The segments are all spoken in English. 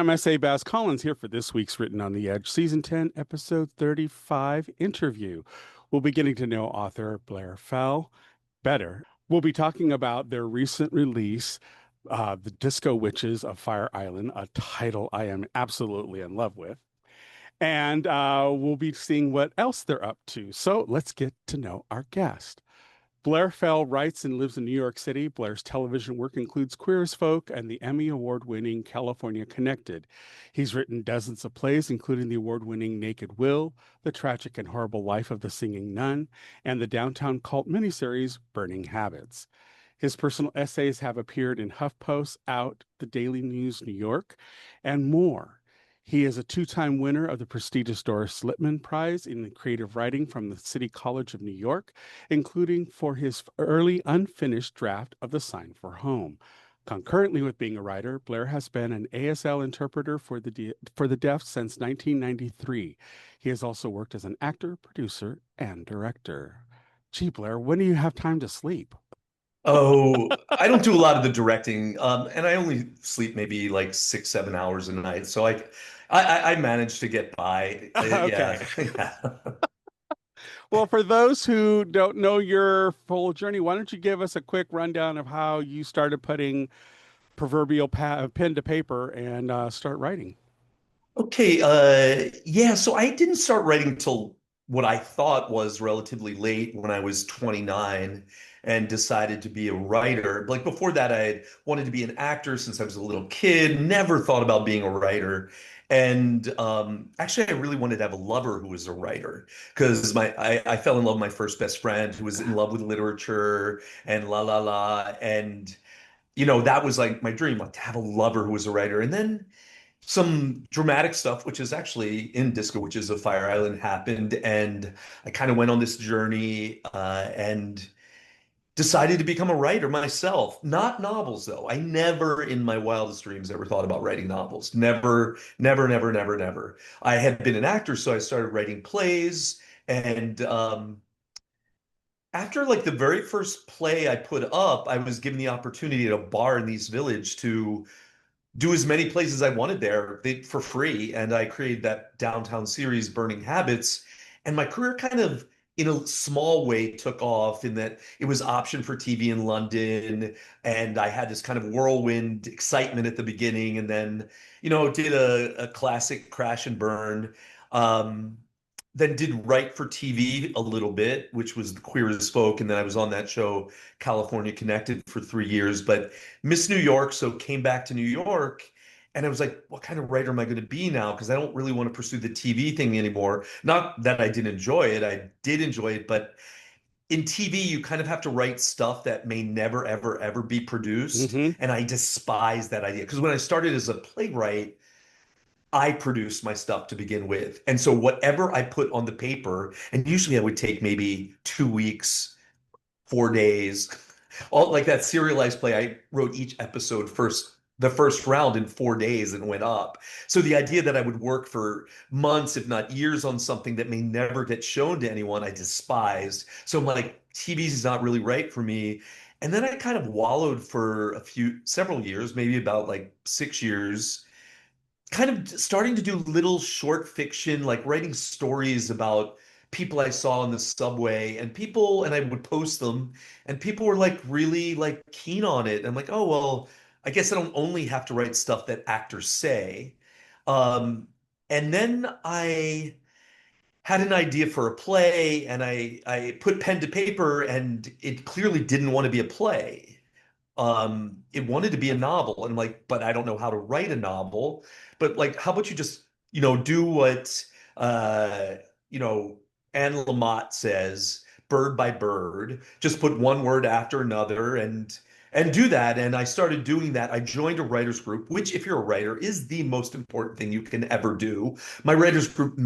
I'm S.A. Bass Collins here for this week's Written on the Edge, Season 10, Episode 35 interview. We'll be getting to know author Blair Fell better. We'll be talking about their recent release, The Disco Witches of Fire Island, a title I am absolutely in love with. And we'll be seeing what else they're up to. So let's get to know our guest. Blair Fell writes and lives in New York City. Blair's television work includes Queer as Folk and the Emmy Award-winning California Connected. He's written dozens of plays, including the award-winning Naked Will, The Tragic and Horrible Life of the Singing Nun, and the downtown cult miniseries Burning Habits. His personal essays have appeared in HuffPost, Out, The Daily News New York, and more. He is a two-time winner of the prestigious Doris Lippman Prize in creative writing from the City College of New York, including for his early unfinished draft of The Sign for Home. Concurrently with being a writer, Blair has been an ASL interpreter for the deaf since 1993. He has also worked as an actor, producer, and director. Gee, Blair, when do you have time to sleep? Oh, I don't do a lot of the directing, and I only sleep maybe like 6, 7 hours a night. So I manage to get by. Yeah, Okay. yeah. Well, for those who don't know your full journey, why don't you give us a quick rundown of how you started putting proverbial pen to paper and start writing? Okay, yeah. So I didn't start writing till what I thought was relatively late when I was 29 and decided to be a writer. Like before that, I had wanted to be an actor since I was a little kid, never thought about being a writer. And actually, I really wanted to have a lover who was a writer because I fell in love with my first best friend who was in love with literature and la la la. And, that was like my dream, like to have a lover who was a writer. And then some dramatic stuff, which is actually in Disco Witches of Fire Island, happened, and I kind of went on this journey and decided to become a writer myself. Not novels, though. I never, in my wildest dreams, ever thought about writing novels. Never, never, never, never, never. I had been an actor, so I started writing plays, and after like the very first play I put up, I was given the opportunity at a bar in the East Village to do as many plays as I wanted there for free. And I created that downtown series, Burning Habits. And my career kind of, in a small way, took off in that it was optioned for TV in London. And I had this kind of whirlwind excitement at the beginning. And then, did a classic crash and burn. Um, then did write for TV a little bit, which was the Queer as Folk, and then I was on that show California Connected for 3 years, but missed New York, so came back to New York, and I was like, what kind of writer am I going to be now? Because I don't really want to pursue the TV thing anymore. Not that I didn't enjoy it, I did enjoy it, but in TV, you kind of have to write stuff that may never, ever, ever be produced, Hmm. and I despise that idea. Because when I started as a playwright, I produced my stuff to begin with. And so whatever I put on the paper, and usually I would take maybe 2 weeks, 4 days, all like that serialized play. I wrote each episode the first round in 4 days and went up. So the idea that I would work for months, if not years, on something that may never get shown to anyone, I despised. So I'm like, TV is not really right for me. And then I kind of wallowed for several years, maybe about like 6 years, kind of starting to do little short fiction, like writing stories about people I saw in the subway and I would post them, and people were like really like keen on it. I'm like, oh, well, I guess I don't only have to write stuff that actors say. Um, and then I had an idea for a play, and I put pen to paper, and it clearly didn't want to be a play. It wanted to be a novel, and I'm like, but I don't know how to write a novel. But like, how about you just, do what uh, you know, Anne Lamott says, bird by bird, just put one word after another and do that. And I started doing that. I joined a writers group, which, if you're a writer, is the most important thing you can ever do. My writers group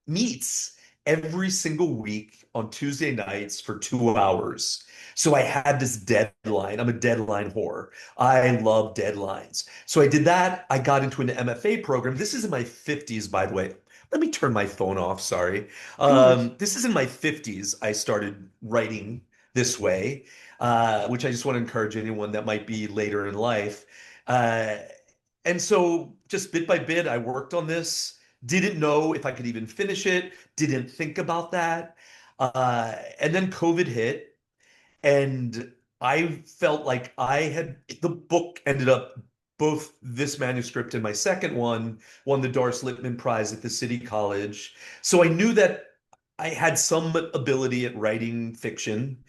meets every single week on Tuesday nights for 2 hours. So I had this deadline. I'm a deadline whore. I love deadlines. So I did that. I got into an MFA program. This is in my 50s, by the way. Let me turn my phone off. Sorry. No worries. This is in my 50s. I started writing this way, which I just want to encourage anyone that might be later in life. Uh, And so just bit by bit, I worked on this. Didn't know if I could even finish it. Didn't think about that. And then COVID hit, and I felt like the book ended up, both this manuscript and my second one won the Doris Lippman Prize at the City College. So I knew that I had some ability at writing fiction.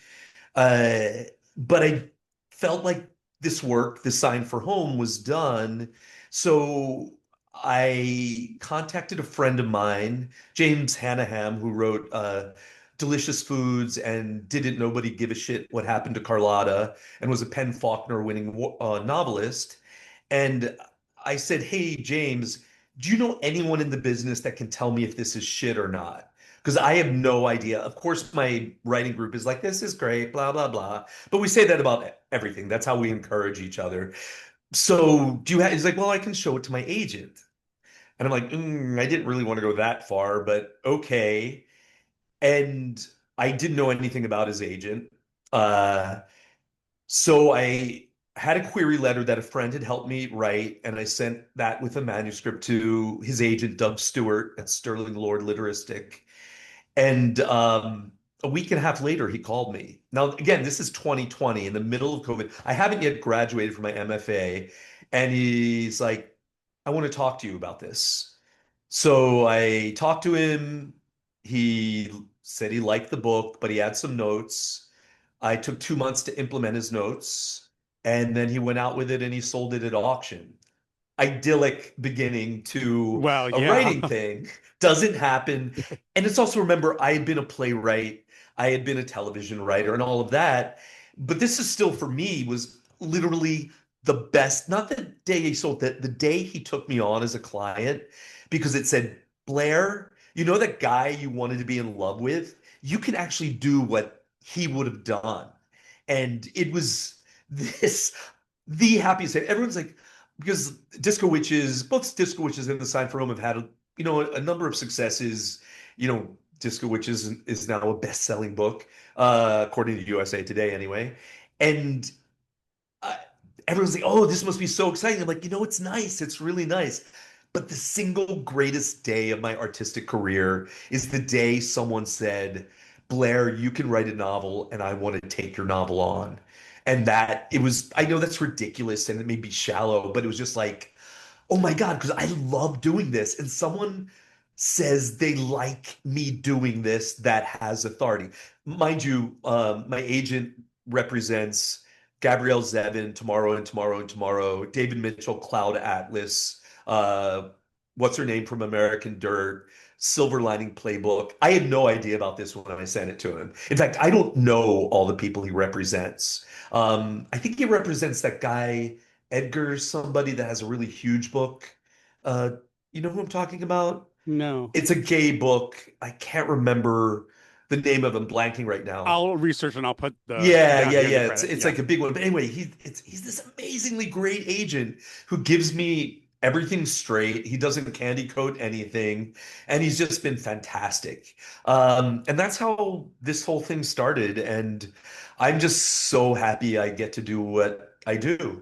Uh, but I felt like this work, The Sign for Home, was done. So I contacted a friend of mine, James Hannaham, who wrote Delicious Foods and Didn't Nobody Give a Shit What Happened to Carlotta, and was a Penn Faulkner winning novelist. And I said, "Hey, James, do you know anyone in the business that can tell me if this is shit or not? Because I have no idea." Of course, my writing group is like, "This is great, blah, blah, blah." But we say that about everything. That's how we encourage each other. So do you have, he's like, "Well, I can show it to my agent." And I'm like, I didn't really want to go that far, but okay. And I didn't know anything about his agent. Uh, so I had a query letter that a friend had helped me write, and I sent that with a manuscript to his agent, Doug Stewart at Sterling Lord Litteristic. And a week and a half later, he called me. Now, again, this is 2020 in the middle of COVID. I haven't yet graduated from my MFA. And he's like, "I want to talk to you about this." So I talked to him. He said he liked the book, but he had some notes. I took 2 months to implement his notes. And then he went out with it and he sold it at auction. Idyllic beginning to Well, a yeah. writing thing. Doesn't happen. And it's also, remember, I had been a playwright, I had been a television writer and all of that. But this is still, for me, was literally the best, not the day he sold, the day he took me on as a client, because it said, "Blair, you know that guy you wanted to be in love with? You can actually do what he would have done." And it was this, the happiest day. Everyone's like, because Disco Witches, both Disco Witches and The Sign for Home have had, a number of successes. Disco Witches is now a best-selling book, according to USA Today, anyway. And uh, everyone's like, "Oh, this must be so exciting." I'm like, it's nice. It's really nice. But the single greatest day of my artistic career is the day someone said, "Blair, you can write a novel, and I want to take your novel on." And that it was, I know that's ridiculous and it may be shallow, but it was just like, oh my God, because I love doing this. And someone says they like me doing this that has authority. Mind you, my agent represents Gabrielle Zevin, Tomorrow and Tomorrow and Tomorrow, David Mitchell, Cloud Atlas, uh, what's her name from American Dirt, Silver Lining Playbook. I had no idea about this when I sent it to him. In fact, I don't know all the people he represents. I think he represents that guy Edgar's, somebody that has a really huge book. Uh, you know who I'm talking about? No. It's a gay book. I can't remember the name of him, blanking right now. I'll research and I'll put the Yeah, down yeah, here in the yeah. It's credit. it's Yeah. like a big one. But anyway, he's this amazingly great agent who gives me everything straight. He doesn't candy coat anything, and he's just been fantastic. And that's how this whole thing started. And I'm just so happy I get to do what I do,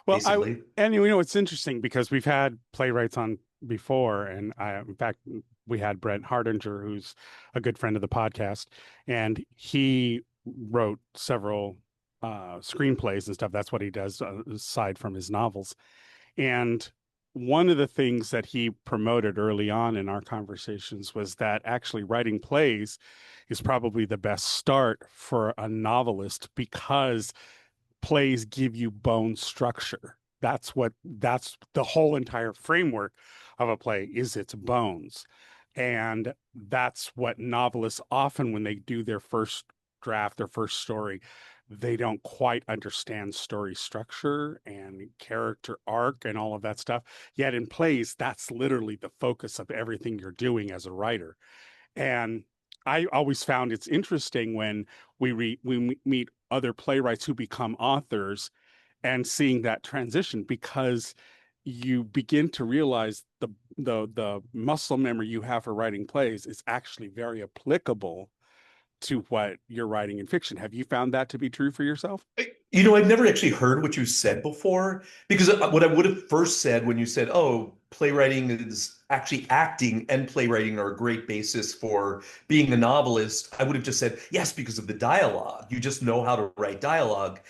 Well, basically. it's interesting because we've had playwrights on before, and in fact, we had Brent Hardinger, who's a good friend of the podcast, and he wrote several screenplays and stuff. That's what he does aside from his novels. And one of the things that he promoted early on in our conversations was that actually writing plays is probably the best start for a novelist because plays give you bone structure. That's the whole entire framework of a play is its bones. And that's what novelists often, when they do their first draft, their first story, they don't quite understand story structure and character arc and all of that stuff. Yet in plays, that's literally the focus of everything you're doing as a writer. And I always found it's interesting when we meet other playwrights who become authors and seeing that transition because you begin to realize the muscle memory you have for writing plays is actually very applicable to what you're writing in fiction. Have you found that to be true for yourself? I've never actually heard what you said before because what I would have first said when you said, oh, playwriting is actually acting and playwriting are a great basis for being a novelist, I would have just said, yes, because of the dialogue. You just know how to write dialogue.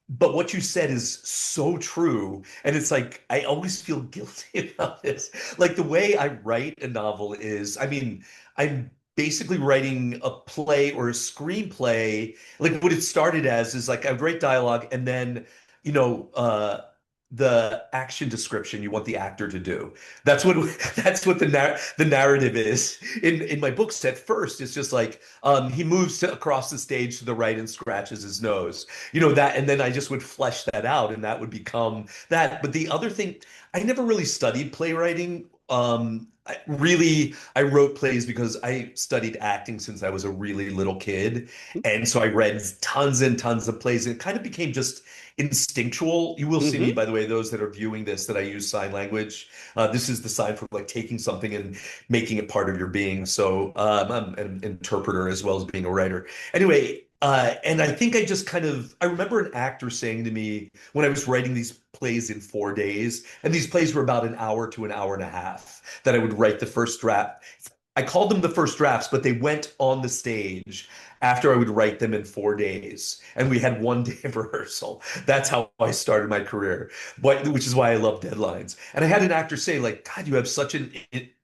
But what you said is so true. And it's like, I always feel guilty about this. Like the way I write a novel is, I mean, I'm basically writing a play or a screenplay. Like what it started as is like I would write dialogue and then, you know, uh, the action description you want the actor to do. That's what that's what the narrative is in my books. At first, it's just like he moves across the stage to the right and scratches his nose, that, and then I just would flesh that out and that would become that. But the other thing, I never really studied playwriting. I wrote plays because I studied acting since I was a really little kid, and so I read tons and tons of plays and it kind of became just instinctual. You will see me, Hmm. by the way, those that are viewing this, that I use sign language. This is the sign for like taking something and making it part of your being. So I'm an interpreter as well as being a writer. Anyway, and I think I remember an actor saying to me when I was writing these plays in 4 days, and these plays were about an hour to an hour and a half, that I would write the first draft. I called them the first drafts, but they went on the stage after I would write them in 4 days. And we had one day of rehearsal. That's how I started my career, which is why I love deadlines. And I had an actor say, like, God, you have such an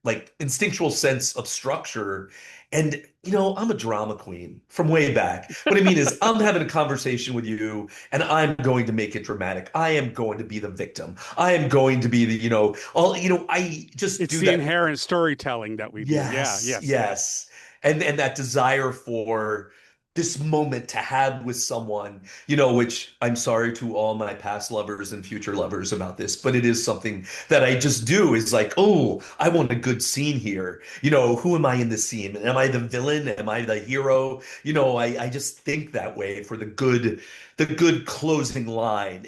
like instinctual sense of structure. And I'm a drama queen from way back. What I mean is, I'm having a conversation with you, and I'm going to make it dramatic. I am going to be the victim. I am going to be the, all, I just It's do the that. inherent storytelling that we do. Yeah, Yes, yes, yes. yes. And that desire for this moment to have with someone, which I'm sorry to all my past lovers and future lovers about this, but it is something that I just do is like, oh, I want a good scene here. Who am I in the scene? Am I the villain? Am I the hero? I just think that way for the good closing line.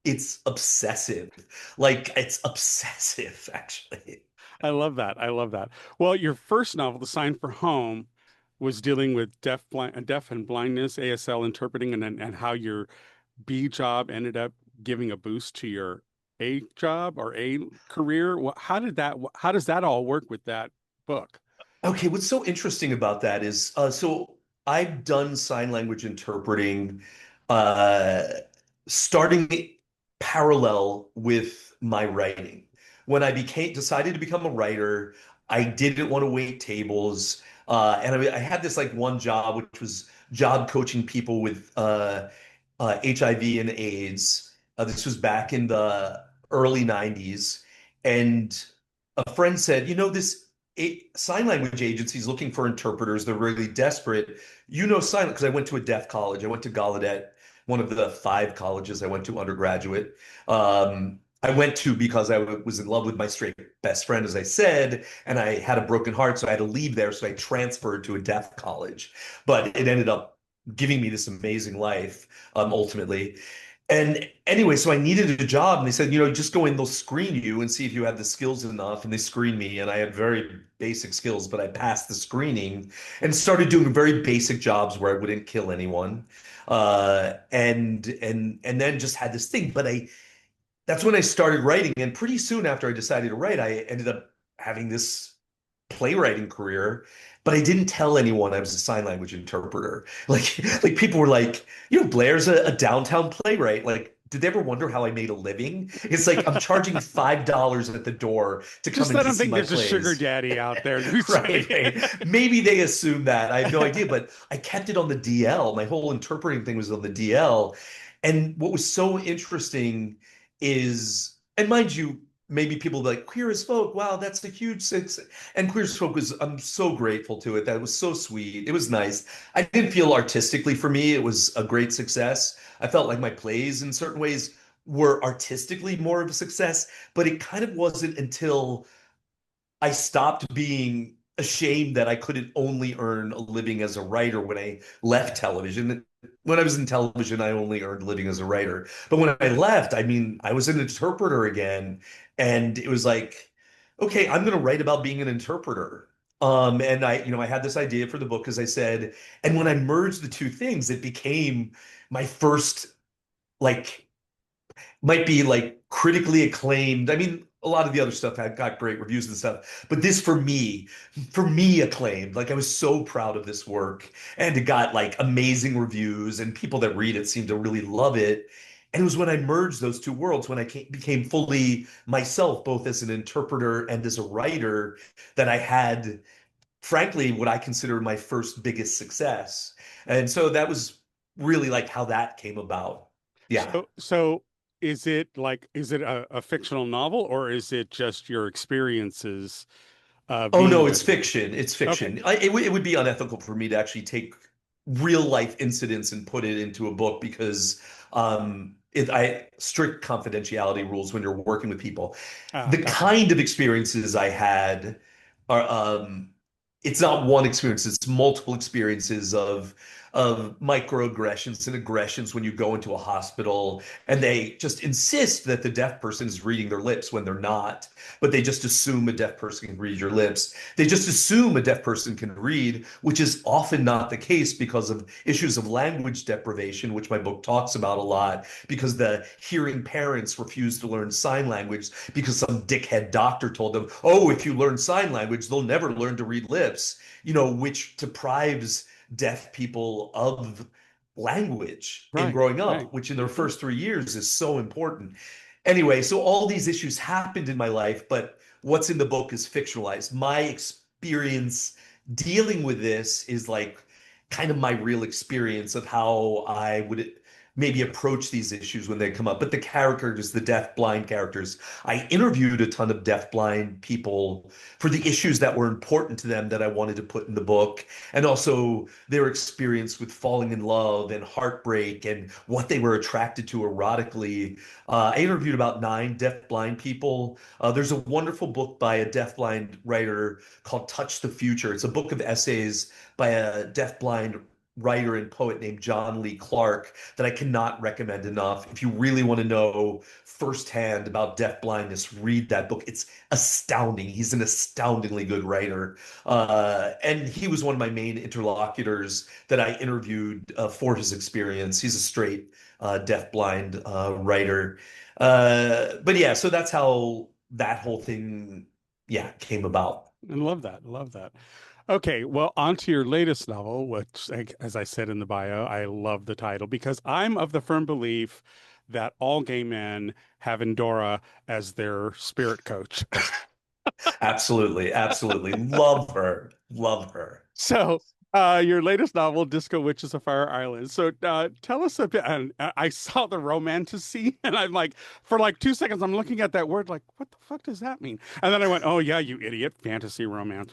It's obsessive. Like it's obsessive, actually. I love that. I love that. Well, your first novel, The Sign for Home, was dealing with deaf and blindness, ASL interpreting, and how your B job ended up giving a boost to your A job or A career. How does that all work with that book? Okay, what's so interesting about that is so I've done sign language interpreting uh, starting parallel with my writing. When I became decided to become a writer, I didn't want to wait tables. And I had this like one job, which was job coaching people with HIV and AIDS. This was back in the early 90s. And a friend said, this sign language agency is looking for interpreters. They're really desperate. Sign because I went to a deaf college. I went to Gallaudet, one of the 5 colleges I went to undergraduate. I went to because I was in love with my straight best friend, as I said, and I had a broken heart, so I had to leave there. So I transferred to a deaf college, but it ended up giving me this amazing life, ultimately. And anyway, so I needed a job, and they said, just go in, they'll screen you and see if you have the skills enough. And they screened me, and I had very basic skills, but I passed the screening and started doing very basic jobs where I wouldn't kill anyone. And then just had this thing. But that's when I started writing, and pretty soon after I decided to write, I ended up having this playwriting career, but I didn't tell anyone I was a sign language interpreter. Like people were like, Blair's a downtown playwright. Like, did they ever wonder how I made a living? It's like I'm charging $5 at the door to come Just in let to them see think my there's a sugar plays. daddy out there who's Right, right. Maybe they assume that. I have no idea, but I kept it on the DL. My whole interpreting thing was on the DL. And what was so interesting is, and mind you, maybe people like queer as folk. Wow, that's a huge success. And queer as folk was, I'm so grateful to it. That was so sweet. It was nice. I didn't feel artistically for me, it was a great success. I felt like my plays in certain ways were artistically more of a success, but it kind of wasn't until I stopped being ashamed that I couldn't only earn a living as a writer when I left television. When I was in television, I only earned a living as a writer. But when I left, I mean, I was an interpreter again. And it was like, okay, I'm going to write about being an interpreter. And I had this idea for the book, as I said. And when I merged the two things, it became my first like might be like critically acclaimed. I mean, a lot of the other stuff had got great reviews and stuff, but this for me acclaimed. Like I was so proud of this work, and it got like amazing reviews, and people that read it seem to really love it. And it was when I merged those two worlds, when became fully myself, both as an interpreter and as a writer, that I had, frankly, what I consider my first biggest success. And so that was really like how that came about. Yeah. So is it a fictional novel or is it just your experiences Oh being no, a it's fiction. It's okay. fiction. It would be unethical for me to actually take real life incidents and put it into a book because I strict confidentiality rules when you're working with people. Ah, The gotcha. kind of experiences I had are it's not one experience, it's multiple experiences of microaggressions and aggressions when you go into a hospital and they just insist that the deaf person is reading their lips when they're not, but they just assume a deaf person can read your lips. They just assume a deaf person can read, which is often not the case because of issues of language deprivation, which my book talks about a lot, because the hearing parents refuse to learn sign language because some dickhead doctor told them, oh, if you learn sign language, they'll never learn to read lips, which deprives deaf people of language in Right, growing right. up, which in their Hmm. first 3 years is so important. Anyway, so all these issues happened in my life, but what's in the book is fictionalized. My experience dealing with this is like kind of my real experience of how I would maybe approach these issues when they come up. But the characters, the deaf-blind characters, I interviewed a ton of deaf-blind people for the issues that were important to them that I wanted to put in the book, and also their experience with falling in love and heartbreak and what they were attracted to erotically. I interviewed about 9 deaf-blind people. There's a wonderful book by a deaf-blind writer called Touch the Future. It's a book of essays by a deaf-blind writer and poet named John Lee Clark that I cannot recommend enough. If you really want to know firsthand about deaf blindness, read that book. It's astounding. He's an astoundingly good writer. And he was one of my main interlocutors that I interviewed for his experience. He's a straight deaf-blind writer. But yeah, so that's how that whole thing, yeah, came about. I love that. I love that. Okay, well, on to your latest novel, which, as I said in the bio, I love the title because I'm of the firm belief that all gay men have Endora as their spirit coach. Absolutely, absolutely. Love her. Love her. So, your latest novel, Disco Witches of Fire Island. So, tell us a bit. And I saw the romantacy, and I'm like, for like 2 seconds, I'm looking at that word, like, what the fuck does that mean? And then I went, oh yeah, you idiot, fantasy romance.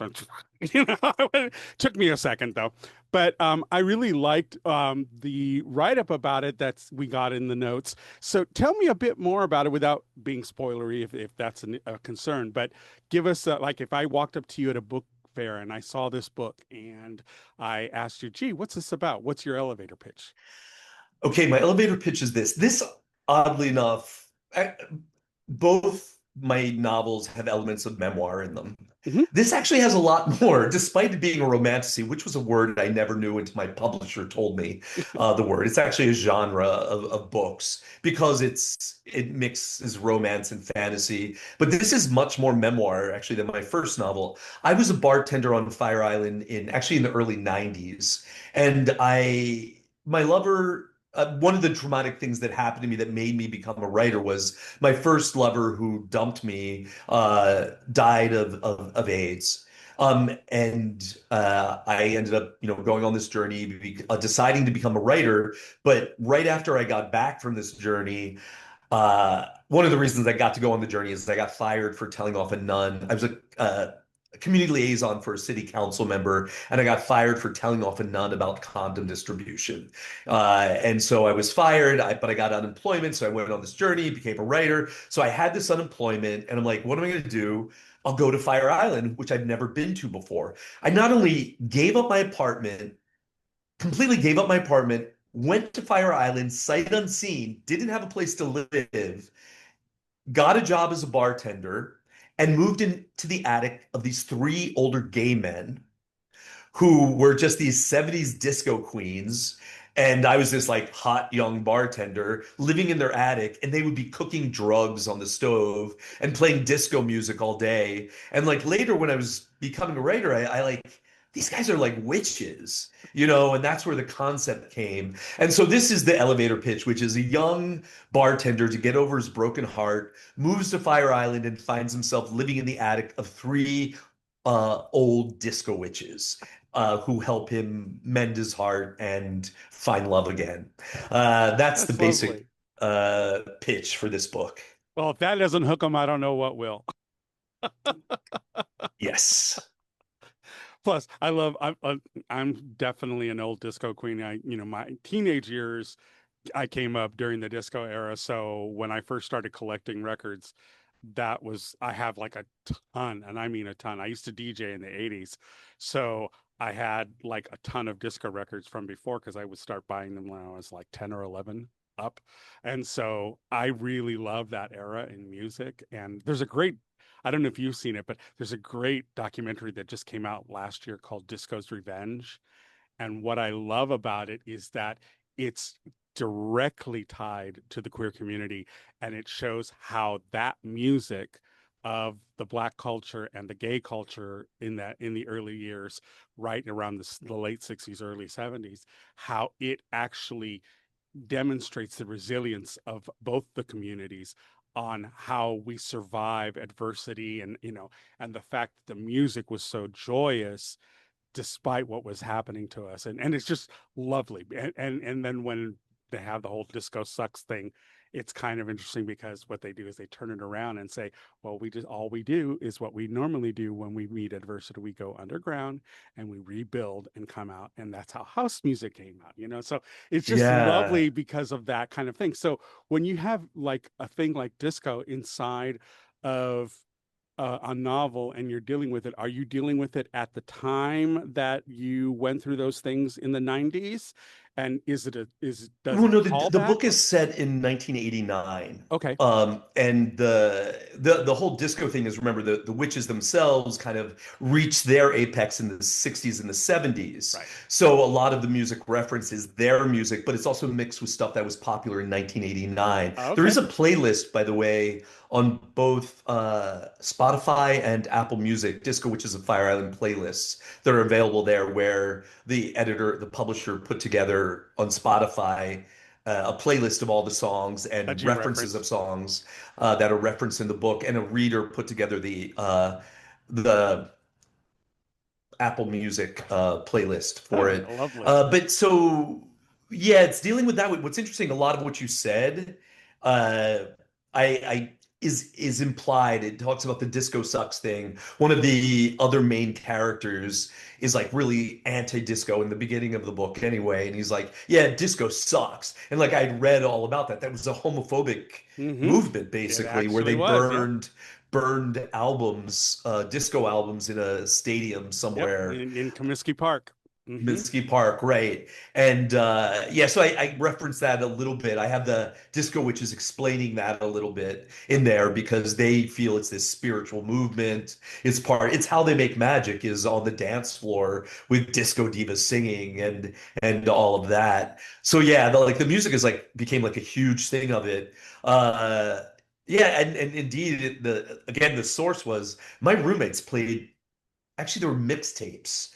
It took me a second though, but I really liked the write up about it that we got in the notes. So, tell me a bit more about it without being spoilery, if that's a concern. But give us like if I walked up to you at a book fair and I saw this book and I asked you, gee, what's this about? What's your elevator pitch? Okay, my elevator pitch is this. This, oddly enough, both my novels have elements of memoir in them. Hmm. This actually has a lot more, despite it being a romantasy, which was a word I never knew until my publisher told me the word. It's actually a genre of books because it mixes romance and fantasy. But this is much more memoir actually than my first novel. I was a bartender on Fire Island in the early 90s, and my lover. One of the traumatic things that happened to me that made me become a writer was my first lover who dumped me died of AIDS. And I ended up, going on this journey, deciding to become a writer. But right after I got back from this journey, one of the reasons I got to go on the journey is I got fired for telling off a nun. I was a community liaison for a city council member, and I got fired for telling off a nun about condom distribution. And so I was fired, but I got unemployment. So I went on this journey, became a writer. So I had this unemployment, and I'm like, what am I going to do? I'll go to Fire Island, which I've never been to before. I not only gave up my apartment, completely gave up my apartment, went to Fire Island, sight unseen, didn't have a place to live, got a job as a bartender, and moved into the attic of these 3 older gay men who were just these 70s disco queens. And I was this like hot young bartender living in their attic, and they would be cooking drugs on the stove and playing disco music all day. And like later, when I was becoming a writer, I like these guys are like witches, and that's where the concept came. And so this is the elevator pitch, which is a young bartender to get over his broken heart, moves to Fire Island and finds himself living in the attic of three old disco witches who help him mend his heart and find love again. That's the That's basic lovely. pitch for this book. Well, if that doesn't hook them, I don't know what will. Yes. Plus, I'm definitely an old disco queen. My teenage years, I came up during the disco era. So when I first started collecting records, I have like a ton, and I mean a ton. I used to DJ in the 80s. So I had like a ton of disco records from before because I would start buying them when I was like 10 or 11 up. And so I really love that era in music. And I don't know if you've seen it, but there's a great documentary that just came out last year called Disco's Revenge. And what I love about it is that it's directly tied to the queer community, and it shows how that music of the black culture and the gay culture in the early years, right around the late 60s, early 70s, how it actually demonstrates the resilience of both the communities on how we survive adversity, and the fact that the music was so joyous despite what was happening to us, and it's just lovely. And then when they have the whole disco sucks thing, it's kind of interesting because what they do is they turn it around and say, well, we just all we do is what we normally do when we meet adversity. We go underground and we rebuild and come out, and that's how house music came out. So it's just Yeah. lovely because of that kind of thing. So when you have like a thing like disco inside of a novel and you're dealing with it, are you dealing with it at the time that you went through those things in the 90s? And does Well, it no, call the back? book is set in 1989. Okay. And the whole disco thing is, remember, the witches themselves kind of reached their apex in the 60s and the 70s. Right. So a lot of the music references their music, but it's also mixed with stuff that was popular in 1989. There is Okay. a playlist, by the way, on both Spotify and Apple Music, Disco Witches of Fire Island playlists that are available there, where the publisher put together on Spotify a playlist of all the songs That and you references of referenced. songs that are referenced in the book, and a reader put together the Apple Music playlist for Oh, it. lovely. But so, yeah, it's dealing with that. What's interesting, a lot of what you said, uh, I is implied. It talks about the disco sucks thing. One of the other main characters is like really anti-disco in the beginning of the book anyway, and he's like, "Yeah, disco sucks." And like I'd read all about that. That was a homophobic Mm-hmm. movement It basically, where actually they was. Yep. burned albums, disco albums in a stadium Yep. somewhere, In Comiskey Park. Mm-hmm. Minsky Park, right? And yeah, so I reference that a little bit. I have the Disco Witches explaining that a little bit in there because they feel it's this spiritual movement. It's how they make magic is on the dance floor with disco divas singing and all of that. So yeah, the music is like became like a huge thing of it. Uh, yeah, and indeed, the source was my roommates played. Actually, there were mixtapes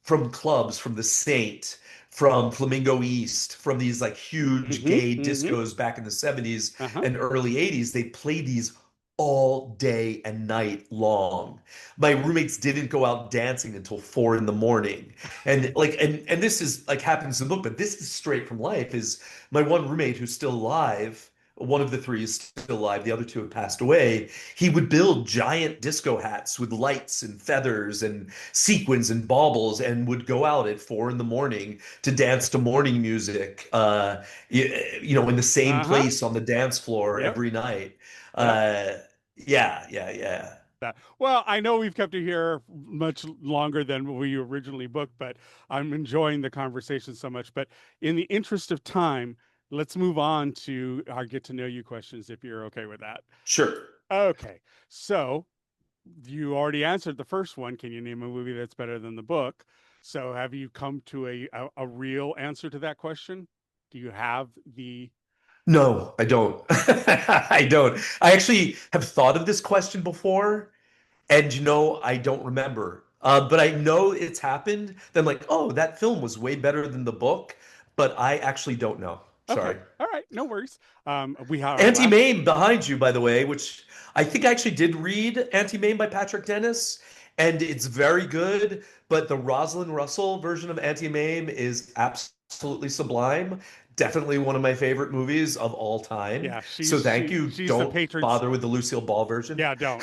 from clubs, from the Saint, from Flamingo East, from these like huge Mm-hmm. gay Mm-hmm. discos back in the 70s Uh-huh. and early 80s. They played these all day and night long. My roommates didn't go out dancing until 4 in the morning. And this is like happens in the book, but this is straight from life. Is my one roommate who's still alive. One of the three is still alive. The other two have passed away. He would build giant disco hats with lights and feathers and sequins and baubles, and would go out at 4 in the morning to dance to morning music, in the same Uh-huh. place on the dance floor Yep. every night. Yep. Uh, yeah, yeah, yeah. That. Well, I know we've kept you here much longer than we originally booked, but I'm enjoying the conversation so much. But in the interest of time, let's move on to our get to know you questions if you're okay with that. Sure. Okay. So you already answered the first one. Can you name a movie that's better than the book? So have you come to a real answer to that question? Do you have the No, I don't. I don't. I actually have thought of this question before, and I don't remember. But I know it's happened. Then, like, oh, that film was way better than the book, but I actually don't know. Okay. Sorry. All right, no worries. We have our last. Anti-Mame behind you, by the way, which I think I actually did read Anti-Mame by Patrick Dennis, and it's very good. But the Rosalind Russell version of Anti-Mame is absolutely sublime. Definitely one of my favorite movies of all time. Yeah, So thank you. she's the Don't patron. bother with the Lucille Ball version. Yeah, don't.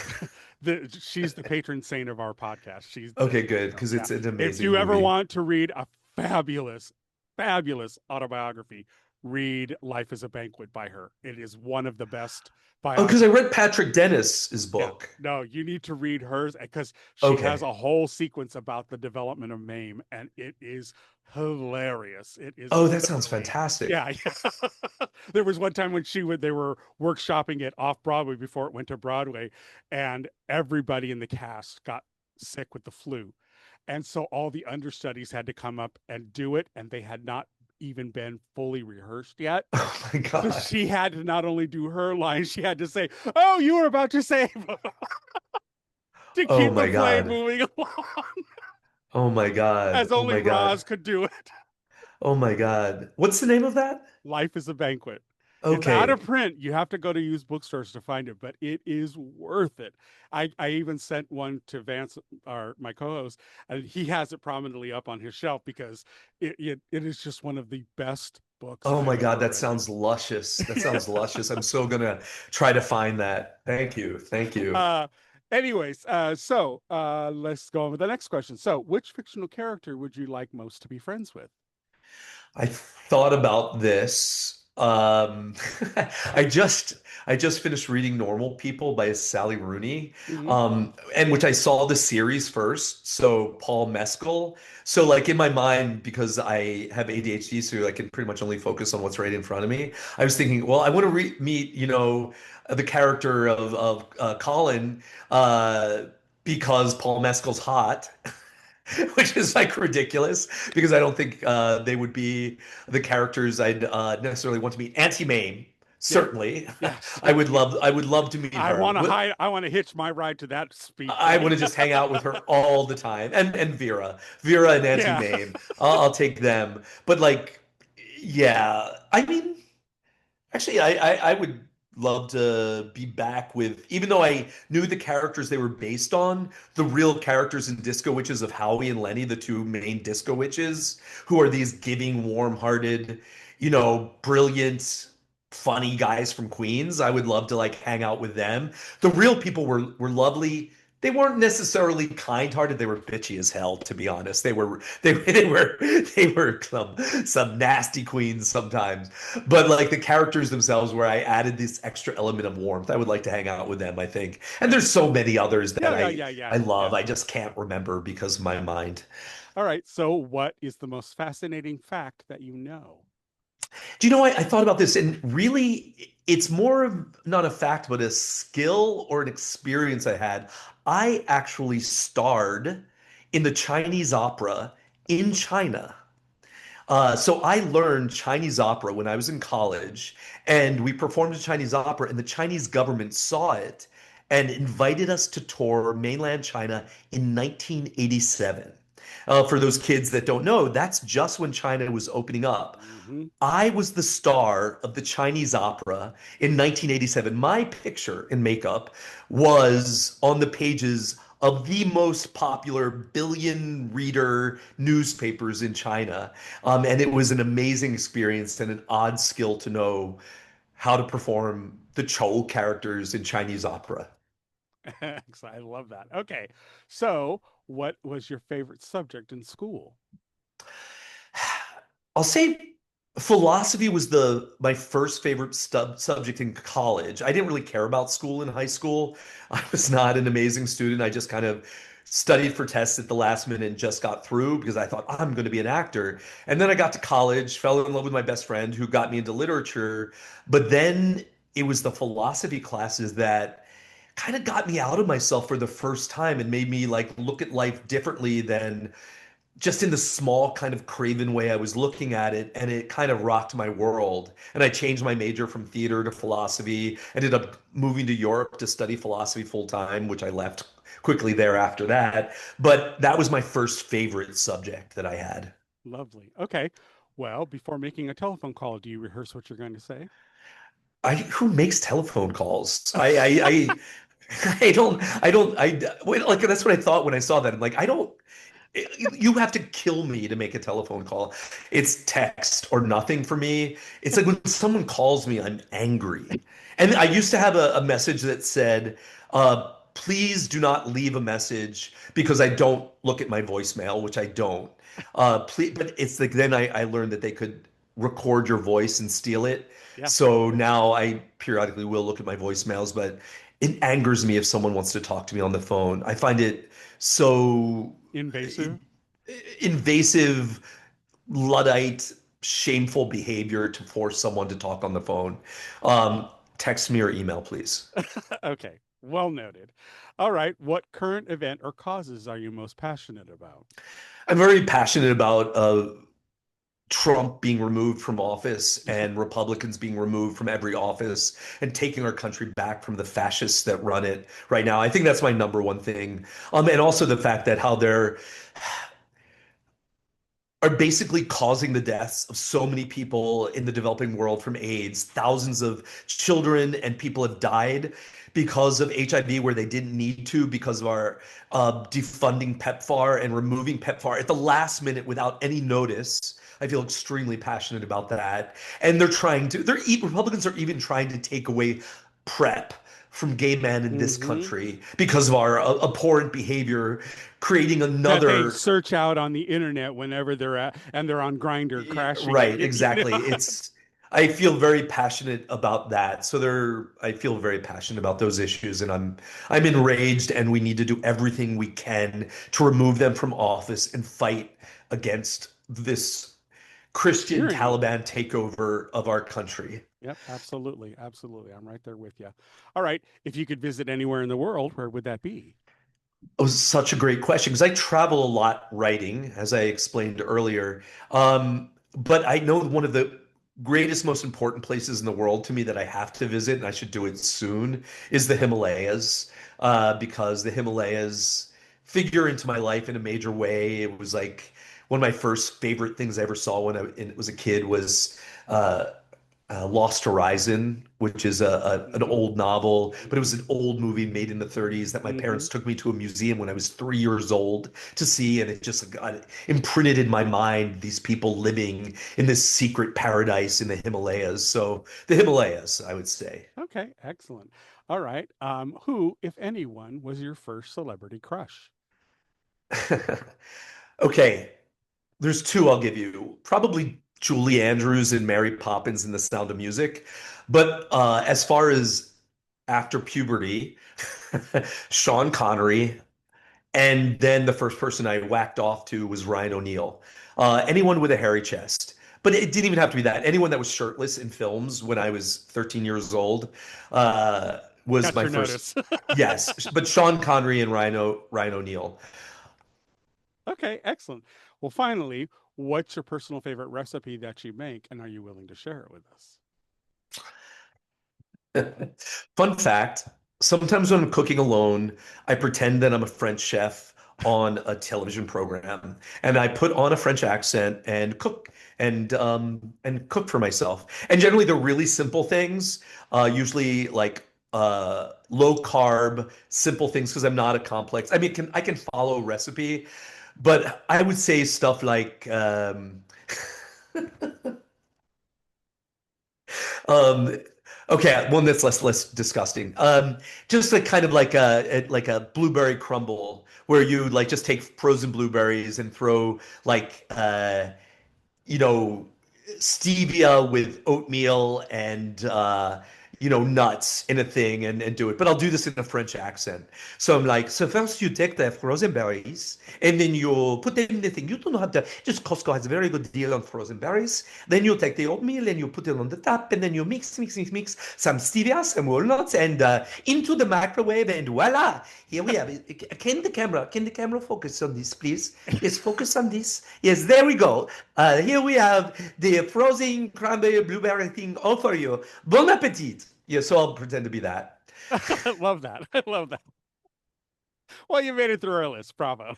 She's the patron saint of our podcast. She's Okay, the good, because yeah. it's an If amazing you ever movie. want to read a fabulous, fabulous autobiography, read Life is a Banquet by her. It is one of the best Oh, because I biographies. read Patrick Dennis's Yeah. book. No, you need to read hers because she has Okay. a whole sequence about the development of MAME, and it is hilarious. It is Oh, that sounds literally, fantastic. yeah. There was one time when they were workshopping it off Broadway before it went to Broadway, and everybody in the cast got sick with the flu. And so all the understudies had to come up and do it, and they had not even been fully rehearsed yet. Oh my So God. she had to not only do her line, she had to say, "Oh, you were about to say," to Oh keep the my play God. moving along, Oh my God. as Oh only my God. Roz could do it. Oh my God. What's the name of that? Life is a Banquet. It's out of Okay. print. You have to go to used bookstores to find it, but it is worth it. I even sent one to Vance, my co-host, and he has it prominently up on his shelf because it is just one of the best books Oh my I've God, ever that read. sounds luscious. That sounds luscious. I'm so gonna try to find that. Thank you. Thank you. uh, anyways, let's go on with the next question. So, which fictional character would you like most to be friends with? I thought about this. I just I just finished reading Normal People by Sally Rooney, Hmm. and which I saw the series first. So Paul Mescal. So like in my mind, because I have ADHD, so I can pretty much only focus on what's right in front of me. I was thinking, well, I want to re meet, the character of Colin, uh, because Paul Mescal's hot. Which is like ridiculous because I don't think they would be the characters I'd necessarily want to meet. Auntie Mame, Yeah. certainly. Yes. I would love to meet I her. want to hide. I want to hitch my ride to that speed I train. want to just hang out with her all the time. And Vera and Auntie Yeah. Mame. I'll take them. But like, yeah, I mean. Actually, I would love to be back with, even though I knew the characters they were based on, the real characters in Disco Witches of Howie and Lenny, the two main Disco Witches, who are these giving, warm-hearted, brilliant, funny guys from Queens. I would love to like hang out with them. The real people were lovely. They weren't necessarily kind-hearted. They were bitchy as hell, to be honest. They were some nasty queens sometimes. But like the characters themselves, where I added this extra element of warmth, I would like to hang out with them, I think. And there's so many others that Yeah, yeah, I yeah, yeah, I love. yeah. I just can't remember because of my mind. All right. So, what is the most fascinating fact that you know? Do you know, I thought about this, and really, it's more of not a fact, but a skill or an experience I had. I actually starred in the Chinese opera in China. So I learned Chinese opera when I was in college, and we performed a Chinese opera, and the Chinese government saw it and invited us to tour mainland China in 1987. For those kids that don't know, that's just when China was opening up. Hmm. I was the star of the Chinese opera in 1987. My picture and makeup was on the pages of the most popular billion reader newspapers in China. And it was an amazing experience and an odd skill to know how to perform the Chou characters in Chinese opera. I love that. Okay. So, what was your favorite subject in school? I'll say philosophy was the my first favorite subject in college. I didn't really care about school in high school. I was not an amazing student. I just kind of studied for tests at the last minute and just got through because I thought I'm going to be an actor. And then I got to college, fell in love with my best friend who got me into literature. But then it was the philosophy classes that kind of got me out of myself for the first time and made me like look at life differently than just in the small kind of craven way I was looking at it, and it kind of rocked my world. And I changed my major from theater to philosophy, ended up moving to Europe to study philosophy full time, which I left quickly thereafter that. But that was my first favorite subject that I had. Lovely. Okay. Well, before making a telephone call, do you rehearse what you're going to say? Who makes telephone calls? Wait, like that's what I thought when I saw that. I'm like, I don't, you have to kill me to make a telephone call. It's text or nothing for me. It's like when someone calls me, I'm angry. And I used to have a message that said, please do not leave a message because I don't look at my voicemail, which I don't. Please, but it's like then I learned that they could record your voice and steal it. Yeah. So now I periodically will look at my voicemails, but it angers me if someone wants to talk to me on the phone. I find it so Invasive. invasive, Luddite, shameful behavior to force someone to talk on the phone. Text me or email, please. Okay. Well noted. All right. What current event or causes are you most passionate about? I'm very passionate about Trump being removed from office and Republicans being removed from every office and taking our country back from the fascists that run it right now. I think that's my number one thing. And also the fact that how they're are basically causing the deaths of so many people in the developing world from AIDS. Thousands of children and people have died because of HIV where they didn't need to because of our defunding PEPFAR and removing PEPFAR at the last minute without any notice. I feel extremely passionate about that. And Republicans are even trying to take away PrEP from gay men in this Hmm. country because of our abhorrent behavior, creating That they another. search out on the internet whenever they're at, and they're on Grinder crashing Right, it. You exactly. know? I feel very passionate about that. I feel very passionate about those issues and I'm enraged and we need to do everything we can to remove them from office and fight against this Christian Tyranny. Taliban takeover of our country. Yep, absolutely. Absolutely. I'm right there with you. All right. If you could visit anywhere in the world, where would that be? It was such a great question because I travel a lot writing, as I explained earlier. But I know one of the greatest, most important places in the world to me that I have to visit, and I should do it soon, is the Himalayas, because the Himalayas figure into my life in a major way. It was like one of my first favorite things I ever saw when I was a kid was uh, Lost Horizon, which is an Hmm. old novel, but it was Hmm. an old movie made in the 30s that my Hmm. parents took me to a museum when I was 3 years old to see, and it just got imprinted in my mind, these people living in this secret paradise in the Himalayas. So the Himalayas, I would say. Okay, excellent. All right. Who, if anyone, was your first celebrity crush? Okay, there's two I'll give you. Probably Julie Andrews and Mary Poppins in The Sound of Music. But as far as after puberty, Sean Connery. And then the first person I whacked off to was Ryan O'Neal. Anyone with a hairy chest. But it didn't even have to be that. Anyone that was shirtless in films when I was 13 years old was Got my your first. notice. Yes, but Sean Connery and Ryan O'Neal. Okay, excellent. Well, finally, what's your personal favorite recipe that you make, and are you willing to share it with us? Fun fact, sometimes when I'm cooking alone, I pretend that I'm a French chef on a television program and I put on a French accent and cook for myself. And generally they're really simple things, usually like low carb, simple things because I'm not a complex. I mean, I can follow a recipe, but I would say stuff like Um, okay, one that's less disgusting. Just a kind of like a blueberry crumble where you like just take frozen blueberries and throw like you know stevia with oatmeal and nuts in a thing and do it. But I'll do this in a French accent. So I'm like, so first you take the frozen berries and then you put them in the thing. You don't have to, just Costco has a very good deal on frozen berries. Then you take the oatmeal and you put it on the top and then you mix some stevia, some walnuts and into the microwave and voila. Here we have it. Can the camera focus on this, please? Yes, focus on this. Yes, there we go. Here we have the frozen cranberry blueberry thing all for you. Bon appetit. Yeah, so I'll pretend to be that. I love that. I love that. Well, you made it through our list. Bravo.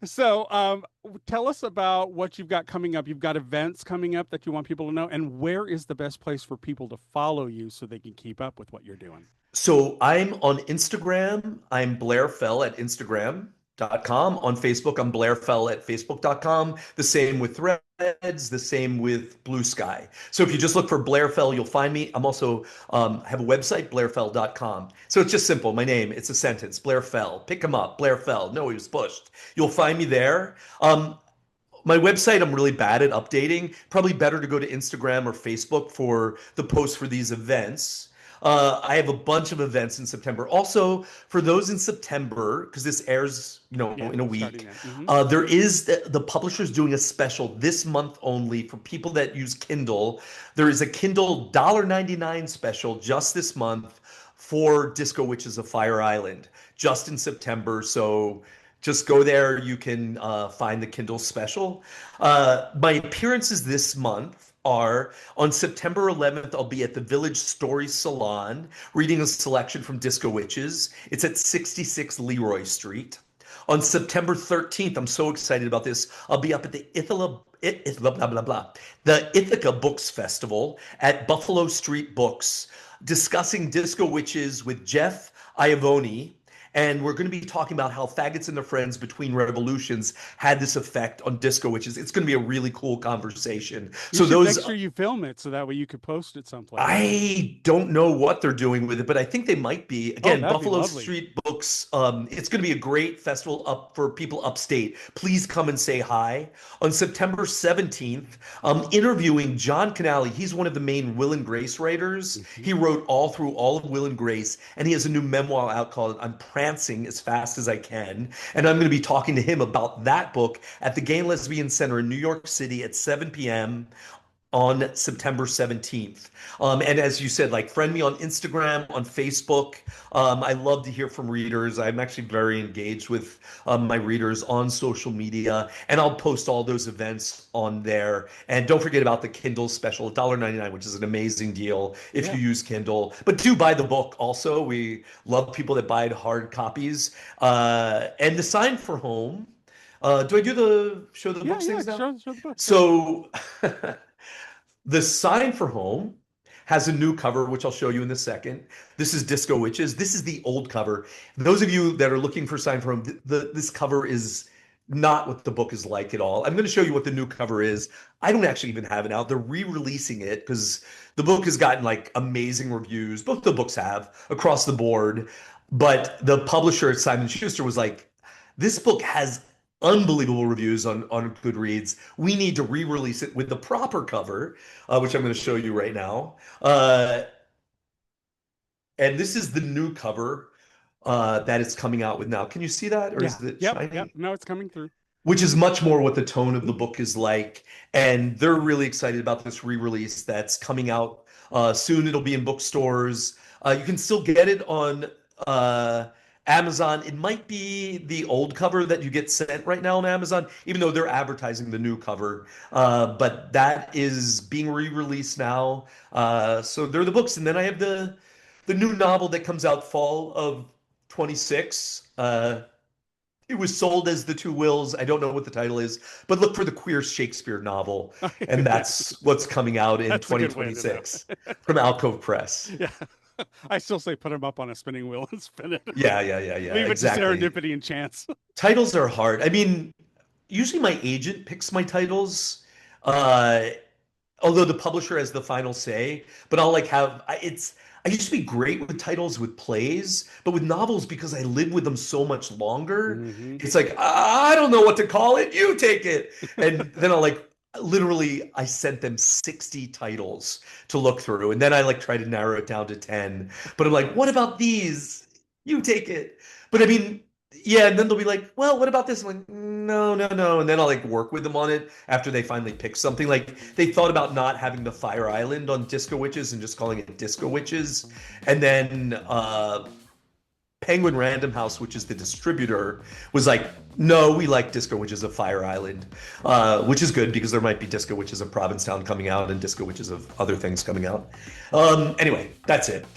So, tell us about what you've got coming up. You've got events coming up that you want people to know, and where is the best place for people to follow you so they can keep up with what you're doing? So I'm on Instagram. I'm Blair Fell at Instagram.com. On Facebook, I'm Blair Fell at Facebook.com. The same with Threads, the same with Blue Sky. So if you just look for Blair Fell, you'll find me. I'm also have a website, blairfell.com. So it's just simple. My name, it's a sentence. Blair Fell. Pick him up. Blair Fell. No, he was pushed. You'll find me there. My website, I'm really bad at updating. Probably better to go to Instagram or Facebook for the posts for these events. I have a bunch of events in September. Also, for those in September, because this airs, Yeah, in a starting week, there. Hmm. there is the publisher's doing a special this month only for people that use Kindle. There is a Kindle $1.99 special just this month for Disco Witches of Fire Island, just in September. So just go there. You can find the Kindle special. My appearances this month are on September 11th, I'll be at the Village Story Salon reading a selection from Disco Witches. It's at 66 Leroy Street. On September 13th, I'm so excited about this. I'll be up at the blah, blah, blah, the Ithaca Books Festival at Buffalo Street Books, discussing Disco Witches with Jeff Iavoni. And we're going to be talking about how Faggots and their Friends Between Revolutions had this effect on Disco Witches. It's going to be a really cool conversation. You So should those make sure you film it so that way you could post it someplace. I don't know what they're doing with it, but I think they might be. Oh, Again, that'd be Buffalo lovely. Street Books. It's going to be a great festival up for people upstate. Please come and say hi. On September 17th, I'm interviewing John Canale. He's one of the main Will and Grace writers. Hmm. He wrote all through all of Will and Grace, and he has a new memoir out called I'm Prancing as Fast as I Can. And I'm going to be talking to him about that book at the Gay and Lesbian Center in New York City at 7 p.m. on September 17th. And as you said, like friend me on Instagram, on Facebook. I love to hear from readers. I'm actually very engaged with my readers on social media, and I'll post all those events on there. And don't forget about the Kindle special, $1.99, which is an amazing deal if Yeah. you use Kindle. But do buy the book also. We love people that buy hard copies. And the sign for home. Do I do the show the Yeah, books yeah. things now? Show the book. Yeah. So the sign for home has a new cover, which I'll show you in a second. This is Disco Witches. This is the old cover. Those of you that are looking for sign for home, this cover is not what the book is like at all. I'm going to show you what the new cover is. I don't actually even have it out. They're re-releasing it because the book has gotten like amazing reviews. Both the books have across the board. But the publisher at Simon Schuster was like, this book has unbelievable reviews on Goodreads. We need to re-release it with the proper cover, which I'm going to show you right now. And this is the new cover that it's coming out with now. Can you see that, or Yeah. is it Yep. Yep. shiny? No, it's coming through. Which is much more what the tone of the Mhm. book is like. And they're really excited about this re-release that's coming out soon. It'll be in bookstores. You can still get it on uh, Amazon. It might be the old cover that you get sent right now on Amazon, even though they're advertising the new cover. But that is being re-released now. So they're the books. And then I have the new novel that comes out fall of 26. It was sold as The Two Wills. I don't know what the title is, but look for the Queer Shakespeare novel, and Yeah, that's what's coming out in that's a good way to know. 2026 from Alcove Press. Yeah. I still say put them up on a spinning wheel and spin it. Yeah, yeah, yeah, yeah, Leave it to exactly. serendipity and chance. Titles are hard. I mean, usually my agent picks my titles, uh, although the publisher has the final say. But I'll like have I used to be great with titles with plays, but with novels because I live with them so much longer, Hmm. it's like I don't know what to call it. You take it, and then I'll like literally I sent them 60 titles to look through, and then I like try to narrow it down to 10. But I'm like, what about these? You take it. But I mean, yeah, and then they'll be like, well, what about this? I'm like, no, no, no. And then I'll like work with them on it after they finally pick something. Like they thought about not having the Fire Island on Disco Witches and just calling it Disco Witches. And then Penguin Random House, which is the distributor, was like, no, we like Disco Witches of Fire Island, which is good because there might be Disco Witches of Provincetown coming out and Disco Witches of other things coming out. Anyway, that's it.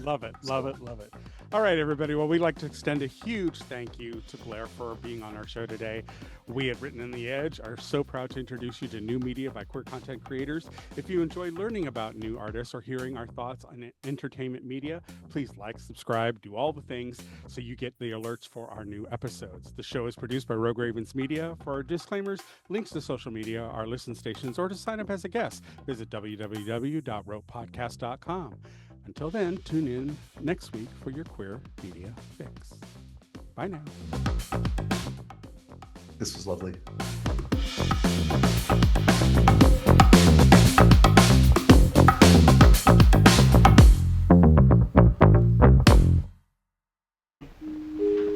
Love it, love it, love it. All right, everybody. Well, we'd like to extend a huge thank you to Blair for being on our show today. We at Written on the Edge are so proud to introduce you to new media by queer content creators. If you enjoy learning about new artists or hearing our thoughts on entertainment media, please like, subscribe, do all the things so you get the alerts for our new episodes. The show is produced by Rogue Ravens Media. For our disclaimers, links to social media, our listen stations, or to sign up as a guest, visit www.ropepodcast.com. Until then, tune in next week for your queer media fix. Bye now. This was lovely.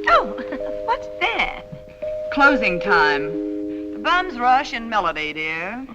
Oh, what's that? Closing time. The bums rush in melody, dear.